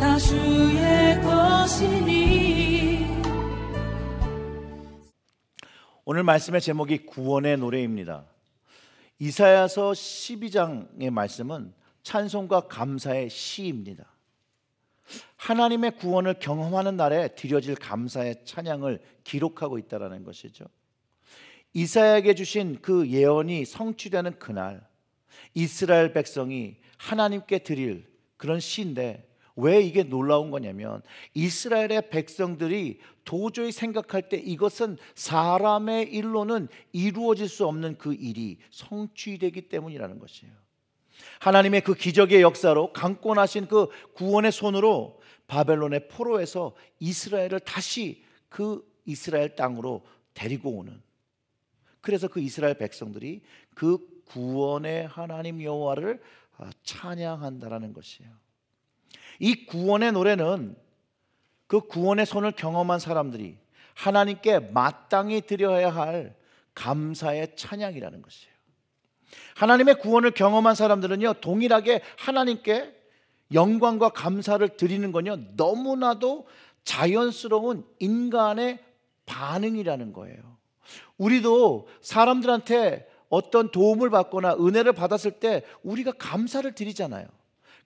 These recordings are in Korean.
다 주의 것이니. 오늘 말씀의 제목이 구원의 노래입니다. 이사야서 12장의 말씀은 찬송과 감사의 시입니다. 하나님의 구원을 경험하는 날에 드려질 감사의 찬양을 기록하고 있다는 것이죠. 이사야에게 주신 그 예언이 성취되는 그날, 이스라엘 백성이 하나님께 드릴 그런 시인데, 왜 이게 놀라운 거냐면 이스라엘의 백성들이 도저히 생각할 때 이것은 사람의 일로는 이루어질 수 없는 그 일이 성취되기 때문이라는 것이에요. 하나님의 그 기적의 역사로 강권하신 그 구원의 손으로 바벨론의 포로에서 이스라엘을 다시 그 이스라엘 땅으로 데리고 오는, 그래서 그 이스라엘 백성들이 그 구원의 하나님 여호와를 찬양한다라는 것이에요. 이 구원의 노래는 그 구원의 손을 경험한 사람들이 하나님께 마땅히 드려야 할 감사의 찬양이라는 것이에요. 하나님의 구원을 경험한 사람들은요, 동일하게 하나님께 영광과 감사를 드리는 건요, 너무나도 자연스러운 인간의 반응이라는 거예요. 우리도 사람들한테 어떤 도움을 받거나 은혜를 받았을 때 우리가 감사를 드리잖아요.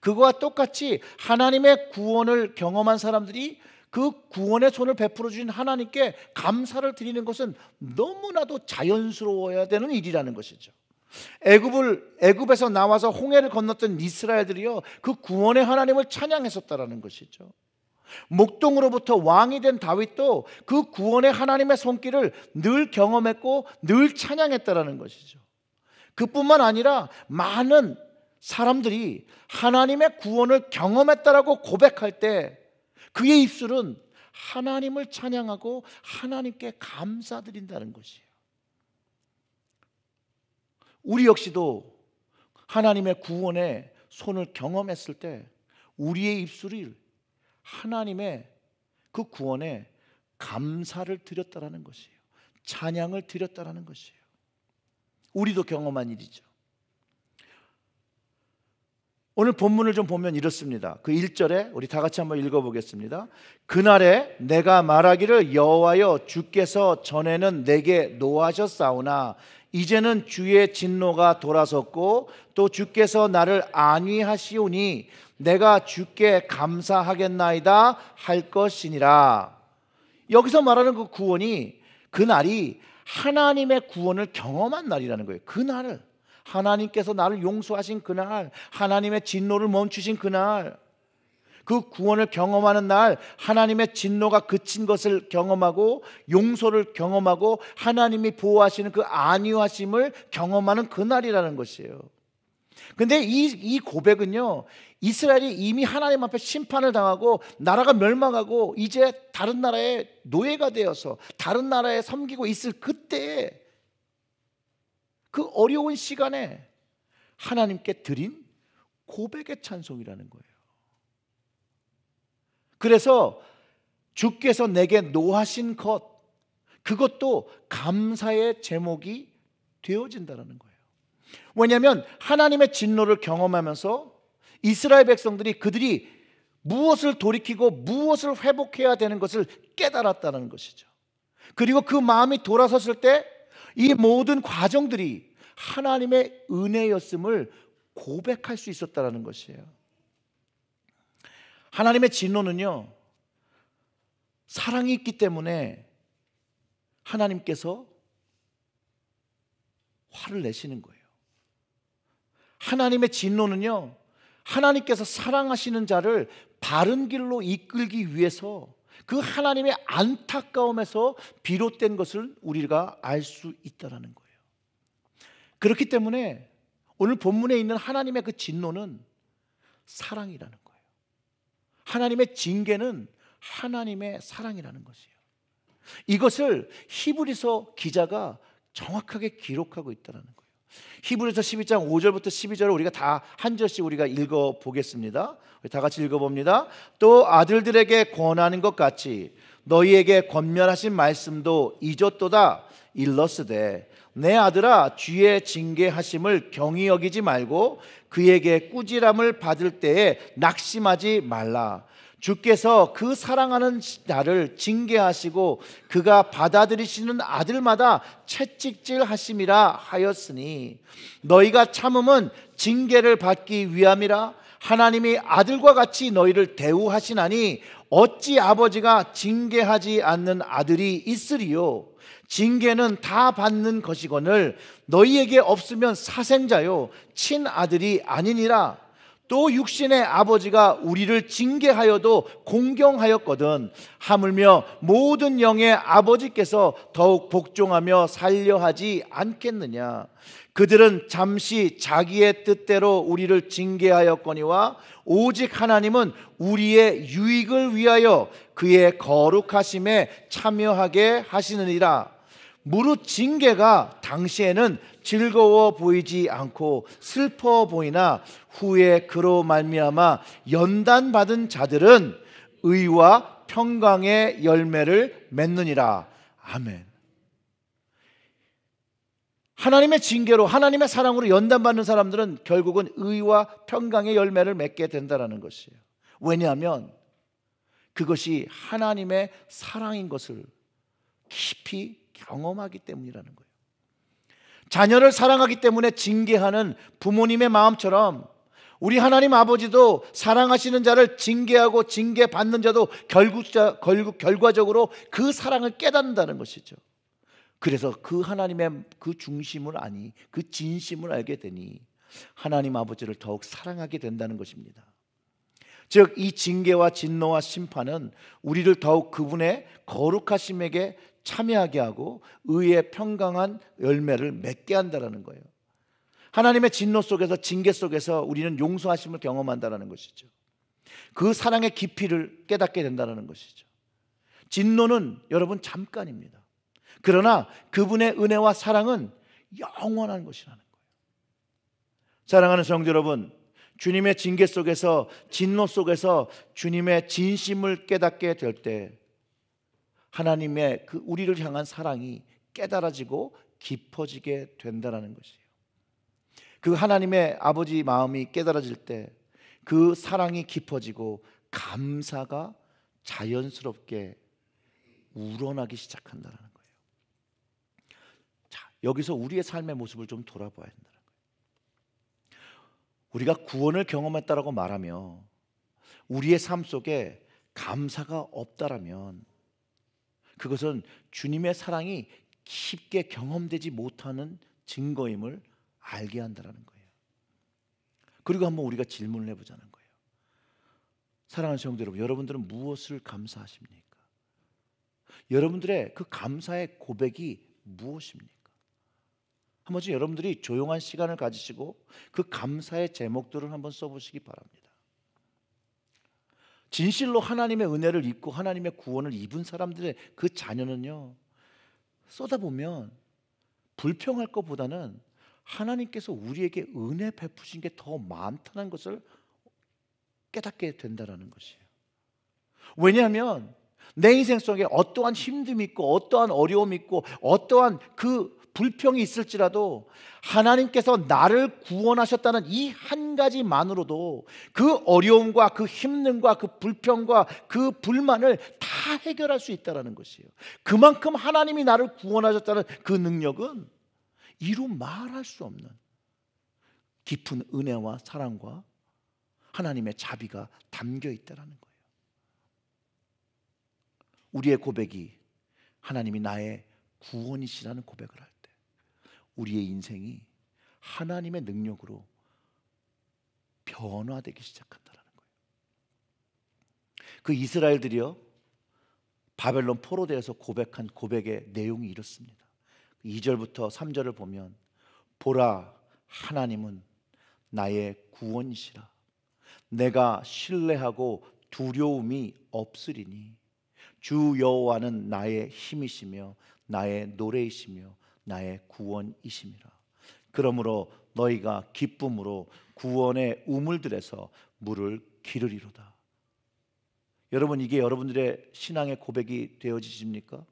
그거와 똑같이 하나님의 구원을 경험한 사람들이 그 구원의 손을 베풀어 주신 하나님께 감사를 드리는 것은 너무나도 자연스러워야 되는 일이라는 것이죠. 애굽에서 나와서 홍해를 건넜던 이스라엘들이요, 그 구원의 하나님을 찬양했었다라는 것이죠. 목동으로부터 왕이 된 다윗도 그 구원의 하나님의 손길을 늘 경험했고 늘 찬양했다라는 것이죠. 그뿐만 아니라 많은 사람들이 하나님의 구원을 경험했다라고 고백할 때 그의 입술은 하나님을 찬양하고 하나님께 감사드린다는 것이에요. 우리 역시도 하나님의 구원의 손을 경험했을 때 우리의 입술이 하나님의 그 구원에 감사를 드렸다라는 것이에요. 찬양을 드렸다라는 것이에요. 우리도 경험한 일이죠. 오늘 본문을 좀 보면 이렇습니다. 그 1절에 우리 다 같이 한번 읽어보겠습니다. 그날에 내가 말하기를 여호와여 주께서 전에는 내게 노하셨사오나 이제는 주의 진노가 돌아섰고 또 주께서 나를 안위하시오니 내가 주께 감사하겠나이다 할 것이니라. 여기서 말하는 그 구원이, 그날이 하나님의 구원을 경험한 날이라는 거예요. 그날을, 하나님께서 나를 용서하신 그날, 하나님의 진노를 멈추신 그날, 그 구원을 경험하는 날, 하나님의 진노가 그친 것을 경험하고 용서를 경험하고 하나님이 보호하시는 그 안위하심을 경험하는 그날이라는 것이에요. 근데 이 고백은요, 이스라엘이 이미 하나님 앞에 심판을 당하고 나라가 멸망하고 이제 다른 나라의 노예가 되어서 다른 나라에 섬기고 있을 그때에, 그 어려운 시간에 하나님께 드린 고백의 찬송이라는 거예요. 그래서 주께서 내게 노하신 것, 그것도 감사의 제목이 되어진다는 거예요. 왜냐하면 하나님의 진노를 경험하면서 이스라엘 백성들이 그들이 무엇을 돌이키고 무엇을 회복해야 되는 것을 깨달았다는 것이죠. 그리고 그 마음이 돌아섰을 때 이 모든 과정들이 하나님의 은혜였음을 고백할 수 있었다는 것이에요. 하나님의 진노는요, 사랑이 있기 때문에 하나님께서 화를 내시는 거예요. 하나님의 진노는요, 하나님께서 사랑하시는 자를 바른 길로 이끌기 위해서 그 하나님의 안타까움에서 비롯된 것을 우리가 알 수 있다는 거예요. 그렇기 때문에 오늘 본문에 있는 하나님의 그 진노는 사랑이라는 거예요. 하나님의 징계는 하나님의 사랑이라는 것이에요. 이것을 히브리서 기자가 정확하게 기록하고 있다는 거예요. 히브리서 12장 5절부터 12절을 우리가 다 한 절씩 우리가 읽어보겠습니다. 다 같이 읽어봅니다. 또 아들들에게 권하는 것 같이 너희에게 권면하신 말씀도 잊었도다. 일러스되 내 아들아 주의 징계하심을 경히 여기지 말고 그에게 꾸지람을 받을 때에 낙심하지 말라. 주께서 그 사랑하는 자를 징계하시고 그가 받아들이시는 아들마다 채찍질 하심이라 하였으니 너희가 참음은 징계를 받기 위함이라. 하나님이 아들과 같이 너희를 대우하시나니 어찌 아버지가 징계하지 않는 아들이 있으리요. 징계는 다 받는 것이거늘 너희에게 없으면 사생자요 친아들이 아니니라. 또 육신의 아버지가 우리를 징계하여도 공경하였거든 하물며 모든 영의 아버지께서 더욱 복종하며 살려하지 않겠느냐. 그들은 잠시 자기의 뜻대로 우리를 징계하였거니와 오직 하나님은 우리의 유익을 위하여 그의 거룩하심에 참여하게 하시느니라. 무릇 징계가 당시에는 즐거워 보이지 않고 슬퍼 보이나 후에 그로 말미암아 연단받은 자들은 의와 평강의 열매를 맺느니라. 아멘. 하나님의 징계로, 하나님의 사랑으로 연단받는 사람들은 결국은 의와 평강의 열매를 맺게 된다는 것이에요. 왜냐하면 그것이 하나님의 사랑인 것을 깊이 경험하기 때문이라는 거예요. 자녀를 사랑하기 때문에 징계하는 부모님의 마음처럼 우리 하나님 아버지도 사랑하시는 자를 징계하고 징계받는 자도 결과적으로 그 사랑을 깨닫는다는 것이죠. 그래서 그 하나님의 그 중심을 아니, 그 진심을 알게 되니 하나님 아버지를 더욱 사랑하게 된다는 것입니다. 즉 이 징계와 진노와 심판은 우리를 더욱 그분의 거룩하심에게 참여하게 하고 의의 평강한 열매를 맺게 한다는 거예요. 하나님의 진노 속에서, 징계 속에서 우리는 용서하심을 경험한다는 것이죠. 그 사랑의 깊이를 깨닫게 된다는 것이죠. 진노는 여러분 잠깐입니다. 그러나 그분의 은혜와 사랑은 영원한 것이라는 거예요. 사랑하는 성도 여러분, 주님의 징계 속에서, 진노 속에서 주님의 진심을 깨닫게 될 때 하나님의 그 우리를 향한 사랑이 깨달아지고 깊어지게 된다는 것이에요. 그 하나님의 아버지 마음이 깨달아질 때 그 사랑이 깊어지고 감사가 자연스럽게 우러나기 시작한다는 거예요. 자, 여기서 우리의 삶의 모습을 좀 돌아봐야 된다는 거예요. 우리가 구원을 경험했다라고 말하며 우리의 삶 속에 감사가 없다라면 그것은 주님의 사랑이 깊게 경험되지 못하는 증거임을 알게 한다는 거예요. 그리고 한번 우리가 질문을 해보자는 거예요. 사랑하는 성도 여러분, 여러분들은 무엇을 감사하십니까? 여러분들의 그 감사의 고백이 무엇입니까? 한 번쯤 여러분들이 조용한 시간을 가지시고 그 감사의 제목들을 한번 써보시기 바랍니다. 진실로 하나님의 은혜를 입고 하나님의 구원을 입은 사람들의 그 자녀는요, 쏟아보면 불평할 것보다는 하나님께서 우리에게 은혜 베푸신 게 더 많다는 것을 깨닫게 된다는 것이에요. 왜냐하면 내 인생 속에 어떠한 힘듦이 있고 어떠한 어려움이 있고 어떠한 그 불평이 있을지라도 하나님께서 나를 구원하셨다는 이 한 가지만으로도 그 어려움과 그 힘듦과 그 불평과 그 불만을 다 해결할 수 있다는 것이에요. 그만큼 하나님이 나를 구원하셨다는 그 능력은 이루 말할 수 없는 깊은 은혜와 사랑과 하나님의 자비가 담겨 있다는 거예요. 우리의 고백이 하나님이 나의 구원이시라는 고백을 할 때 우리의 인생이 하나님의 능력으로 변화되기 시작한다는 거예요. 그 이스라엘들이요, 바벨론 포로되어서 고백한 고백의 내용이 이렇습니다. 2절부터 3절을 보면 보라, 하나님은 나의 구원이시라. 내가 신뢰하고 두려움이 없으리니 주 여호와는 나의 힘이시며 나의 노래이시며 나의 구원이심이라. 그러므로 너희가 기쁨으로 구원의 우물들에서 물을 기르리로다. 여러분, 이게 여러분들의 신앙의 고백이 되어지십니까?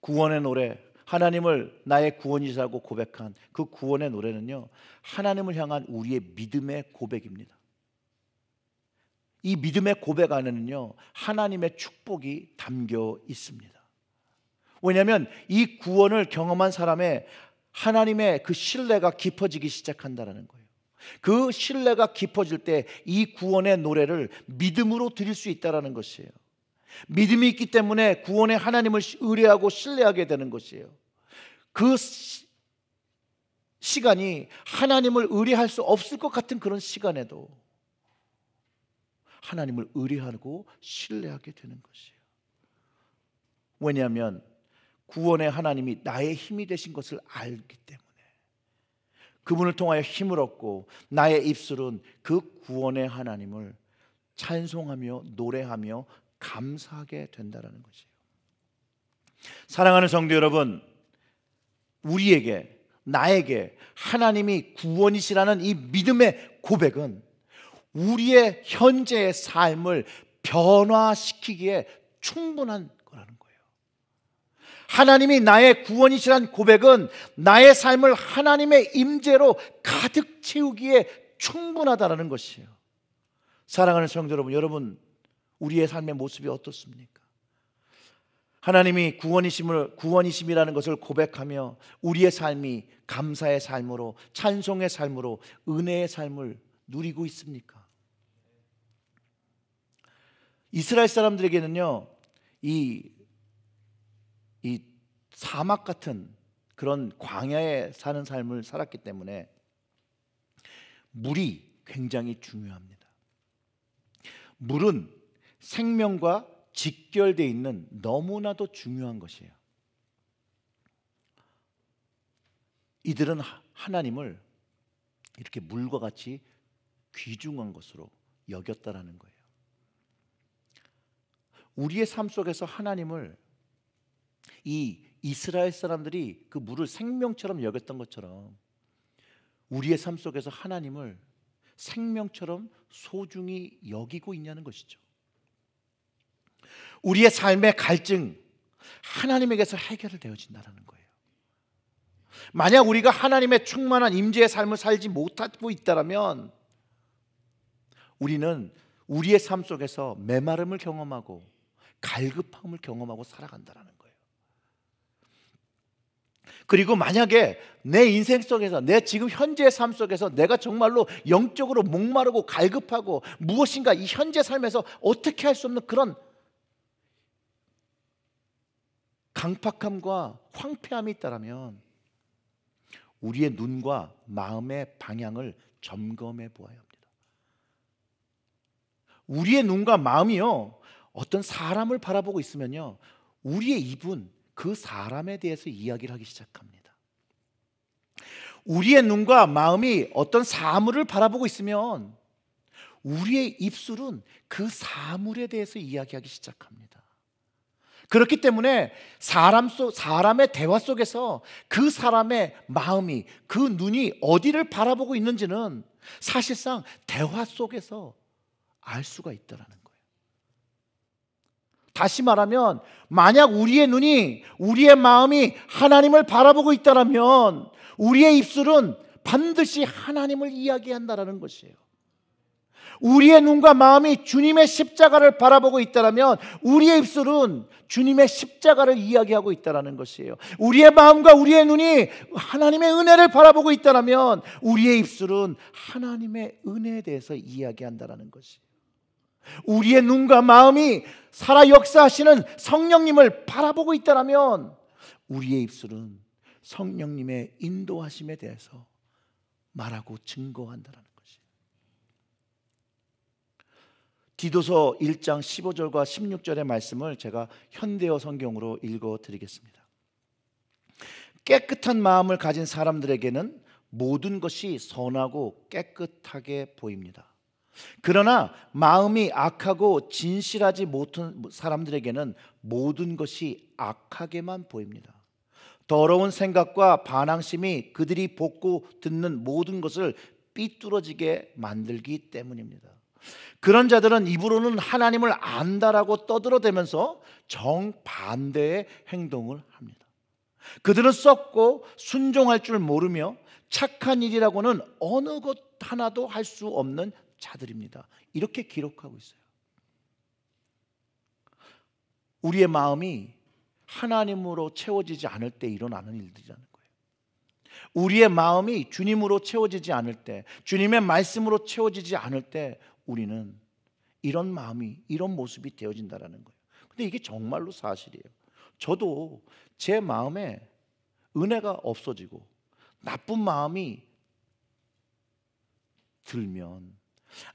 구원의 노래, 하나님을 나의 구원이시라고 고백한 그 구원의 노래는요, 하나님을 향한 우리의 믿음의 고백입니다. 이 믿음의 고백 안에는요, 하나님의 축복이 담겨 있습니다. 왜냐하면 이 구원을 경험한 사람의 하나님의 그 신뢰가 깊어지기 시작한다는 거예요. 그 신뢰가 깊어질 때 이 구원의 노래를 믿음으로 드릴 수 있다는 것이에요. 믿음이 있기 때문에 구원의 하나님을 의뢰하고 신뢰하게 되는 것이에요. 그 시간이 하나님을 의뢰할 수 없을 것 같은 그런 시간에도 하나님을 의뢰하고 신뢰하게 되는 것이에요. 왜냐하면 구원의 하나님이 나의 힘이 되신 것을 알기 때문에 그분을 통하여 힘을 얻고 나의 입술은 그 구원의 하나님을 찬송하며 노래하며 감사하게 된다는 것이에요. 사랑하는 성도 여러분, 우리에게, 나에게 하나님이 구원이시라는 이 믿음의 고백은 우리의 현재의 삶을 변화시키기에 충분한 거라는 거예요. 하나님이 나의 구원이시라는 고백은 나의 삶을 하나님의 임재로 가득 채우기에 충분하다는 것이에요. 사랑하는 성도 여러분, 여러분 우리의 삶의 모습이 어떻습니까? 하나님이 구원이심이라는 것을 고백하며 우리의 삶이 감사의 삶으로, 찬송의 삶으로, 은혜의 삶을 누리고 있습니까? 이스라엘 사람들에게는요, 이 사막 같은 그런 광야에 사는 삶을 살았기 때문에 물이 굉장히 중요합니다. 물은 생명과 직결되어 있는 너무나도 중요한 것이에요. 이들은 하나님을 이렇게 물과 같이 귀중한 것으로 여겼다라는 거예요. 우리의 삶 속에서 하나님을 이 이스라엘 사람들이 그 물을 생명처럼 여겼던 것처럼 우리의 삶 속에서 하나님을 생명처럼 소중히 여기고 있냐는 것이죠. 우리의 삶의 갈증, 하나님에게서 해결되어진다는 거예요. 만약 우리가 하나님의 충만한 임재의 삶을 살지 못하고 있다면 우리는 우리의 삶 속에서 메마름을 경험하고 갈급함을 경험하고 살아간다는 거예요. 그리고 만약에 내 인생 속에서, 내 지금 현재의 삶 속에서 내가 정말로 영적으로 목마르고 갈급하고 무엇인가 이 현재 삶에서 어떻게 할 수 없는 그런 강팍함과 황폐함이 있다면 우리의 눈과 마음의 방향을 점검해 보아야 합니다. 우리의 눈과 마음이요, 어떤 사람을 바라보고 있으면요, 우리의 입은 그 사람에 대해서 이야기를 하기 시작합니다. 우리의 눈과 마음이 어떤 사물을 바라보고 있으면 우리의 입술은 그 사물에 대해서 이야기하기 시작합니다. 그렇기 때문에 사람의 대화 속에서 그 사람의 마음이, 그 눈이 어디를 바라보고 있는지는 사실상 대화 속에서 알 수가 있다는 거예요. 다시 말하면 만약 우리의 눈이, 우리의 마음이 하나님을 바라보고 있다면 우리의 입술은 반드시 하나님을 이야기한다는 것이에요. 우리의 눈과 마음이 주님의 십자가를 바라보고 있다면 우리의 입술은 주님의 십자가를 이야기하고 있다는 것이에요. 우리의 마음과 우리의 눈이 하나님의 은혜를 바라보고 있다면 우리의 입술은 하나님의 은혜에 대해서 이야기한다는 것이에요. 우리의 눈과 마음이 살아 역사하시는 성령님을 바라보고 있다면 우리의 입술은 성령님의 인도하심에 대해서 말하고 증거한다는 것이에요. 디도서 1장 15절과 16절의 말씀을 제가 현대어 성경으로 읽어드리겠습니다. 깨끗한 마음을 가진 사람들에게는 모든 것이 선하고 깨끗하게 보입니다. 그러나 마음이 악하고 진실하지 못한 사람들에게는 모든 것이 악하게만 보입니다. 더러운 생각과 반항심이 그들이 보고 듣는 모든 것을 삐뚤어지게 만들기 때문입니다. 그런 자들은 입으로는 하나님을 안다라고 떠들어대면서 정반대의 행동을 합니다. 그들은 썩고 순종할 줄 모르며 착한 일이라고는 어느 것 하나도 할 수 없는 자들입니다. 이렇게 기록하고 있어요. 우리의 마음이 하나님으로 채워지지 않을 때 일어나는 일들이라는 거예요. 우리의 마음이 주님으로 채워지지 않을 때, 주님의 말씀으로 채워지지 않을 때 우리는 이런 마음이, 이런 모습이 되어진다는 거예요. 근데 이게 정말로 사실이에요. 저도 제 마음에 은혜가 없어지고 나쁜 마음이 들면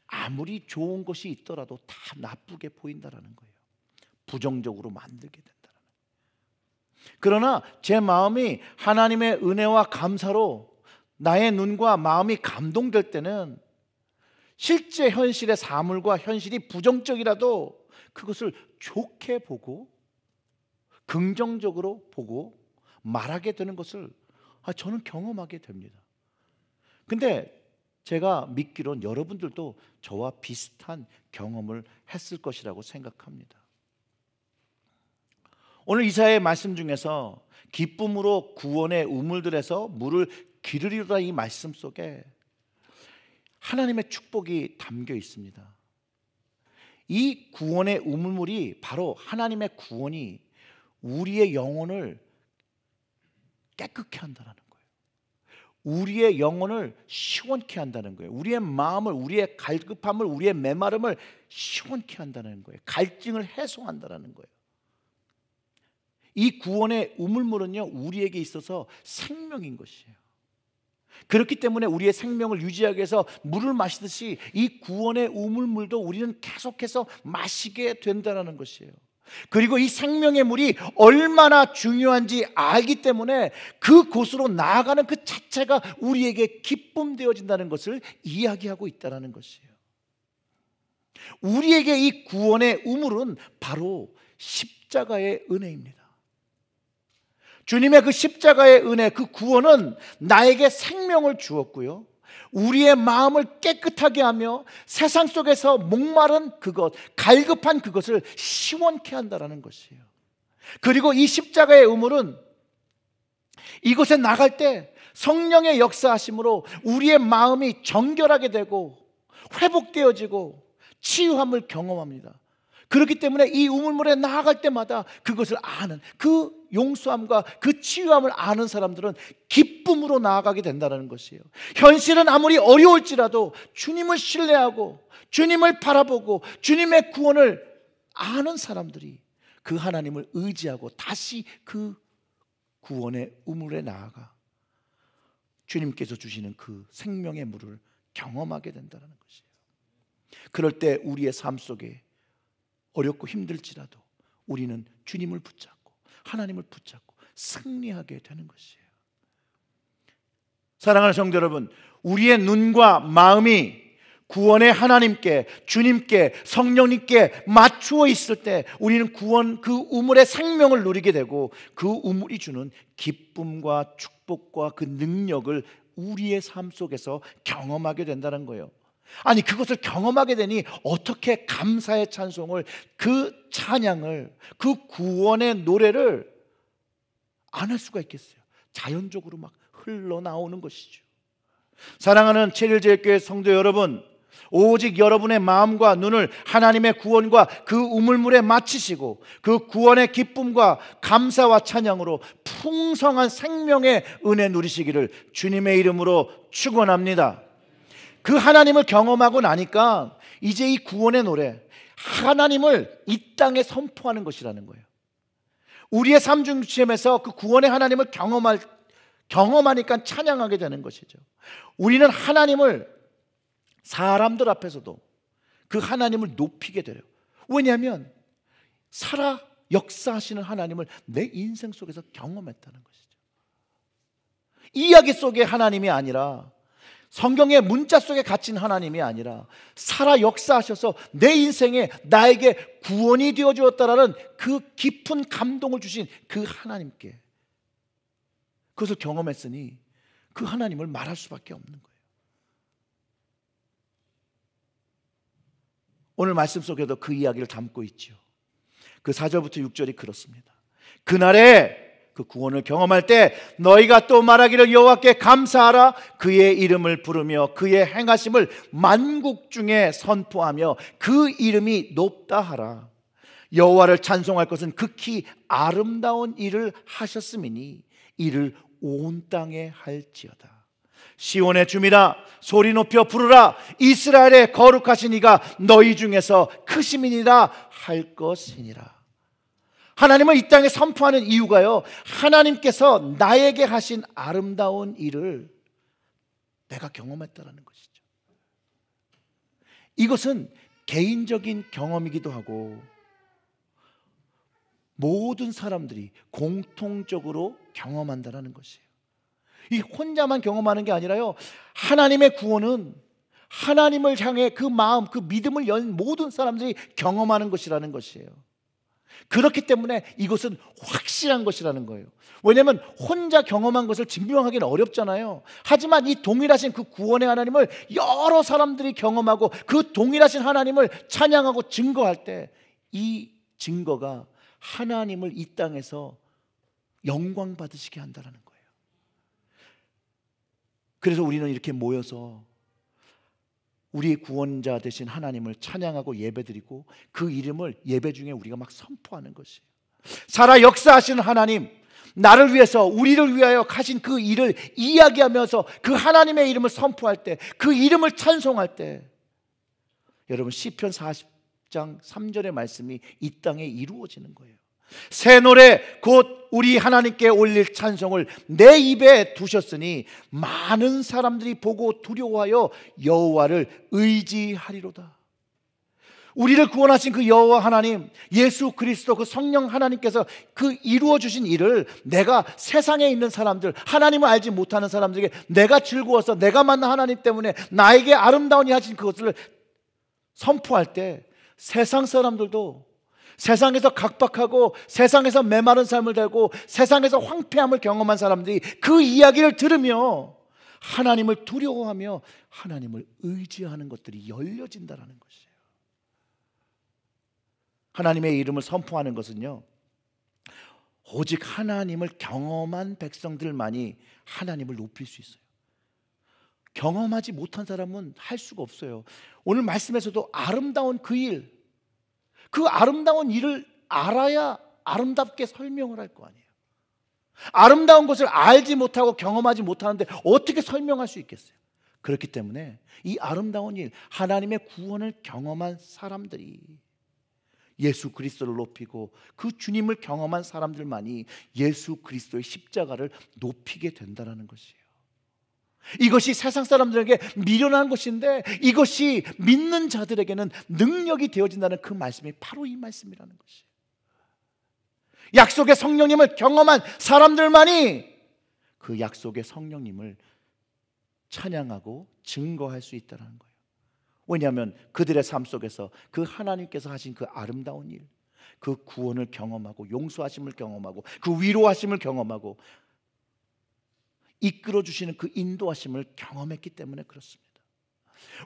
아무리 좋은 것이 있더라도 다 나쁘게 보인다는 거예요. 부정적으로 만들게 된다는 거예요. 그러나 제 마음이 하나님의 은혜와 감사로 나의 눈과 마음이 감동될 때는 실제 현실의 사물과 현실이 부정적이라도 그것을 좋게 보고 긍정적으로 보고 말하게 되는 것을 저는 경험하게 됩니다. 근데 제가 믿기로는 여러분들도 저와 비슷한 경험을 했을 것이라고 생각합니다. 오늘 이사야의 말씀 중에서 기쁨으로 구원의 우물들에서 물을 기르리로다 이 말씀 속에 하나님의 축복이 담겨 있습니다. 이 구원의 우물물이 바로 하나님의 구원이 우리의 영혼을 깨끗게 한다는 거예요. 우리의 영혼을 시원케 한다는 거예요. 우리의 마음을, 우리의 갈급함을, 우리의 메마름을 시원케 한다는 거예요. 갈증을 해소한다는 거예요. 이 구원의 우물물은요, 우리에게 있어서 생명인 것이에요. 그렇기 때문에 우리의 생명을 유지하기 위해서 물을 마시듯이 이 구원의 우물물도 우리는 계속해서 마시게 된다는 것이에요. 그리고 이 생명의 물이 얼마나 중요한지 알기 때문에 그곳으로 나아가는 그 자체가 우리에게 기쁨 되어진다는 것을 이야기하고 있다는 것이에요. 우리에게 이 구원의 우물은 바로 십자가의 은혜입니다. 주님의 그 십자가의 은혜, 그 구원은 나에게 생명을 주었고요, 우리의 마음을 깨끗하게 하며 세상 속에서 목마른 그것, 갈급한 그것을 시원케 한다는 것이에요. 그리고 이 십자가의 우물은 이곳에 나갈 때 성령의 역사하심으로 우리의 마음이 정결하게 되고 회복되어지고 치유함을 경험합니다. 그렇기 때문에 이 우물물에 나아갈 때마다 그것을 아는, 그 용서함과 그 치유함을 아는 사람들은 기쁨으로 나아가게 된다는 것이에요. 현실은 아무리 어려울지라도 주님을 신뢰하고 주님을 바라보고 주님의 구원을 아는 사람들이 그 하나님을 의지하고 다시 그 구원의 우물에 나아가 주님께서 주시는 그 생명의 물을 경험하게 된다는 것이에요. 그럴 때 우리의 삶 속에 어렵고 힘들지라도 우리는 주님을 붙잡고 하나님을 붙잡고 승리하게 되는 것이에요. 사랑하는 성도 여러분, 우리의 눈과 마음이 구원의 하나님께, 주님께, 성령님께 맞추어 있을 때 우리는 구원, 그 우물의 생명을 누리게 되고 그 우물이 주는 기쁨과 축복과 그 능력을 우리의 삶 속에서 경험하게 된다는 거예요. 아니, 그것을 경험하게 되니 어떻게 감사의 찬송을, 그 찬양을, 그 구원의 노래를 안 할 수가 있겠어요? 자연적으로 막 흘러나오는 것이죠. 사랑하는 체일제일교회 성도 여러분, 오직 여러분의 마음과 눈을 하나님의 구원과 그 우물물에 맞추시고 그 구원의 기쁨과 감사와 찬양으로 풍성한 생명의 은혜 누리시기를 주님의 이름으로 축원합니다. 그 하나님을 경험하고 나니까 이제 이 구원의 노래, 하나님을 이 땅에 선포하는 것이라는 거예요. 우리의 삶 중심에서 그 구원의 하나님을 경험하니까 찬양하게 되는 것이죠. 우리는 하나님을 사람들 앞에서도 그 하나님을 높이게 돼요. 왜냐하면 살아 역사하시는 하나님을 내 인생 속에서 경험했다는 것이죠. 이야기 속의 하나님이 아니라, 성경의 문자 속에 갇힌 하나님이 아니라 살아 역사하셔서 내 인생에 나에게 구원이 되어 주었다라는 그 깊은 감동을 주신 그 하나님께 그것을 경험했으니 그 하나님을 말할 수밖에 없는 거예요. 오늘 말씀 속에도 그 이야기를 담고 있죠. 그 4절부터 6절이 그렇습니다. 그날에 그 구원을 경험할 때 너희가 또 말하기를 여호와께 감사하라. 그의 이름을 부르며 그의 행하심을 만국 중에 선포하며 그 이름이 높다 하라. 여호와를 찬송할 것은 극히 아름다운 일을 하셨음이니 이를 온 땅에 할지어다. 시온의 주민아 소리 높여 부르라. 이스라엘의 거룩하신 이가 너희 중에서 크심이니라 할 것이니라. 하나님은 이 땅에 선포하는 이유가요, 하나님께서 나에게 하신 아름다운 일을 내가 경험했다라는 것이죠. 이것은 개인적인 경험이기도 하고 모든 사람들이 공통적으로 경험한다는 것이에요. 이 혼자만 경험하는 게 아니라요, 하나님의 구원은 하나님을 향해 그 마음, 그 믿음을 연 모든 사람들이 경험하는 것이라는 것이에요. 그렇기 때문에 이것은 확실한 것이라는 거예요. 왜냐하면 혼자 경험한 것을 증명하기는 어렵잖아요. 하지만 이 동일하신 그 구원의 하나님을 여러 사람들이 경험하고 그 동일하신 하나님을 찬양하고 증거할 때 이 증거가 하나님을 이 땅에서 영광 받으시게 한다는 거예요. 그래서 우리는 이렇게 모여서 우리의 구원자 되신 하나님을 찬양하고 예배드리고 그 이름을 예배 중에 우리가 막 선포하는 것이에요. 살아 역사하시는 하나님, 나를 위해서 우리를 위하여 하신 그 일을 이야기하면서 그 하나님의 이름을 선포할 때, 그 이름을 찬송할 때, 여러분 시편 40장 3절의 말씀이 이 땅에 이루어지는 거예요. 새 노래 곧 우리 하나님께 올릴 찬송을 내 입에 두셨으니 많은 사람들이 보고 두려워하여 여호와를 의지하리로다. 우리를 구원하신 그 여호와 하나님, 예수 그리스도 그 성령 하나님께서 그 이루어 주신 일을 내가 세상에 있는 사람들, 하나님을 알지 못하는 사람들에게 내가 즐거워서 내가 만난 하나님 때문에 나에게 아름다운 일 하신 그것을 선포할 때 세상 사람들도, 세상에서 각박하고 세상에서 메마른 삶을 달고 세상에서 황폐함을 경험한 사람들이 그 이야기를 들으며 하나님을 두려워하며 하나님을 의지하는 것들이 열려진다는 것이에요. 하나님의 이름을 선포하는 것은요, 오직 하나님을 경험한 백성들만이 하나님을 높일 수 있어요. 경험하지 못한 사람은 할 수가 없어요. 오늘 말씀에서도 아름다운 그 일, 그 아름다운 일을 알아야 아름답게 설명을 할 거 아니에요. 아름다운 것을 알지 못하고 경험하지 못하는데 어떻게 설명할 수 있겠어요? 그렇기 때문에 이 아름다운 일, 하나님의 구원을 경험한 사람들이 예수 그리스도를 높이고 그 주님을 경험한 사람들만이 예수 그리스도의 십자가를 높이게 된다는 것이에요. 이것이 세상 사람들에게 미련한 것인데 이것이 믿는 자들에게는 능력이 되어진다는 그 말씀이 바로 이 말씀이라는 것이에요. 약속의 성령님을 경험한 사람들만이 그 약속의 성령님을 찬양하고 증거할 수 있다는 거예요. 왜냐하면 그들의 삶 속에서 그 하나님께서 하신 그 아름다운 일, 그 구원을 경험하고 용서하심을 경험하고 그 위로하심을 경험하고 이끌어 주시는 그 인도하심을 경험했기 때문에 그렇습니다.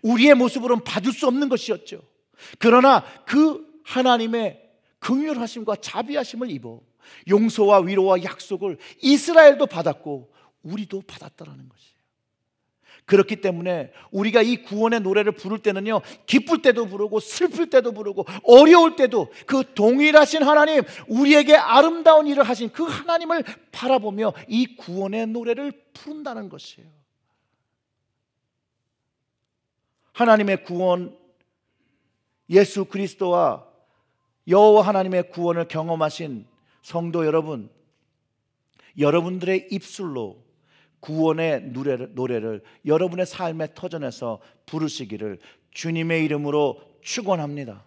우리의 모습으로는 받을 수 없는 것이었죠. 그러나 그 하나님의 긍휼하심과 자비하심을 입어 용서와 위로와 약속을 이스라엘도 받았고 우리도 받았다라는 것이에요. 그렇기 때문에 우리가 이 구원의 노래를 부를 때는요, 기쁠 때도 부르고 슬플 때도 부르고 어려울 때도 그 동일하신 하나님, 우리에게 아름다운 일을 하신 그 하나님을 바라보며 이 구원의 노래를 부른다는 것이에요. 하나님의 구원, 예수 그리스도와 여호와 하나님의 구원을 경험하신 성도 여러분, 여러분들의 입술로 구원의 노래를 여러분의 삶의 터전에서 부르시기를 주님의 이름으로 축원합니다.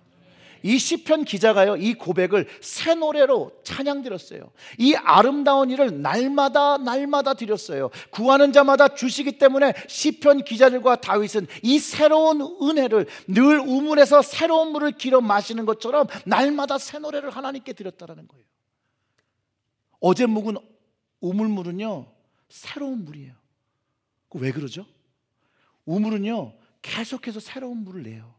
이 시편 기자가요, 이 고백을 새 노래로 찬양드렸어요. 이 아름다운 일을 날마다 드렸어요. 구하는 자마다 주시기 때문에 시편 기자들과 다윗은 이 새로운 은혜를 늘 우물에서 새로운 물을 길어 마시는 것처럼 날마다 새 노래를 하나님께 드렸다라는 거예요. 어제 묵은 우물물은요, 새로운 물이에요. 왜 그러죠? 우물은요, 계속해서 새로운 물을 내요.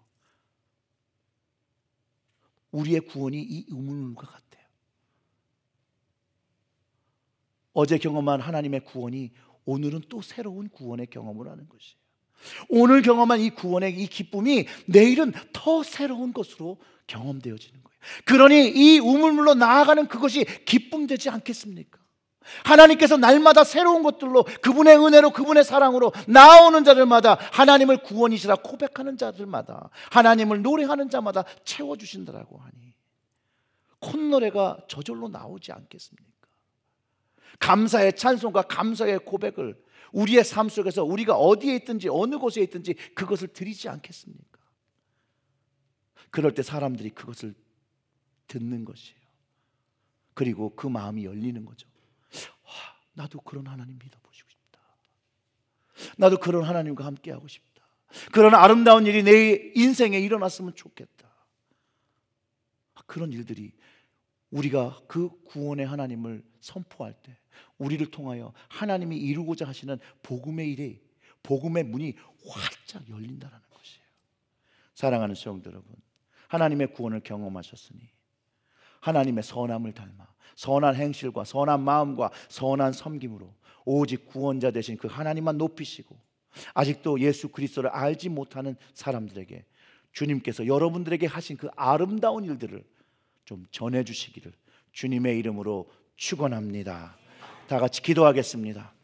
우리의 구원이 이 우물물과 같아요. 어제 경험한 하나님의 구원이 오늘은 또 새로운 구원의 경험을 하는 것이에요. 오늘 경험한 이 구원의 이 기쁨이 내일은 더 새로운 것으로 경험되어지는 거예요. 그러니 이 우물물로 나아가는 그것이 기쁨되지 않겠습니까? 하나님께서 날마다 새로운 것들로 그분의 은혜로 그분의 사랑으로 나오는 자들마다 하나님을 구원이시라 고백하는 자들마다 하나님을 노래하는 자마다 채워주신다라고 하니 콧노래가 저절로 나오지 않겠습니까? 감사의 찬송과 감사의 고백을 우리의 삶 속에서 우리가 어디에 있든지 어느 곳에 있든지 그것을 드리지 않겠습니까? 그럴 때 사람들이 그것을 듣는 것이에요. 그리고 그 마음이 열리는 거죠. 나도 그런 하나님 믿어보시고 싶다. 나도 그런 하나님과 함께하고 싶다. 그런 아름다운 일이 내 인생에 일어났으면 좋겠다. 그런 일들이 우리가 그 구원의 하나님을 선포할 때 우리를 통하여 하나님이 이루고자 하시는 복음의 일이, 복음의 문이 활짝 열린다는 것이에요. 사랑하는 성도 여러분, 하나님의 구원을 경험하셨으니 하나님의 선함을 닮아 선한 행실과 선한 마음과 선한 섬김으로 오직 구원자 되신 그 하나님만 높이시고 아직도 예수 그리스도를 알지 못하는 사람들에게 주님께서 여러분들에게 하신 그 아름다운 일들을 좀 전해주시기를 주님의 이름으로 축원합니다. 다 같이 기도하겠습니다.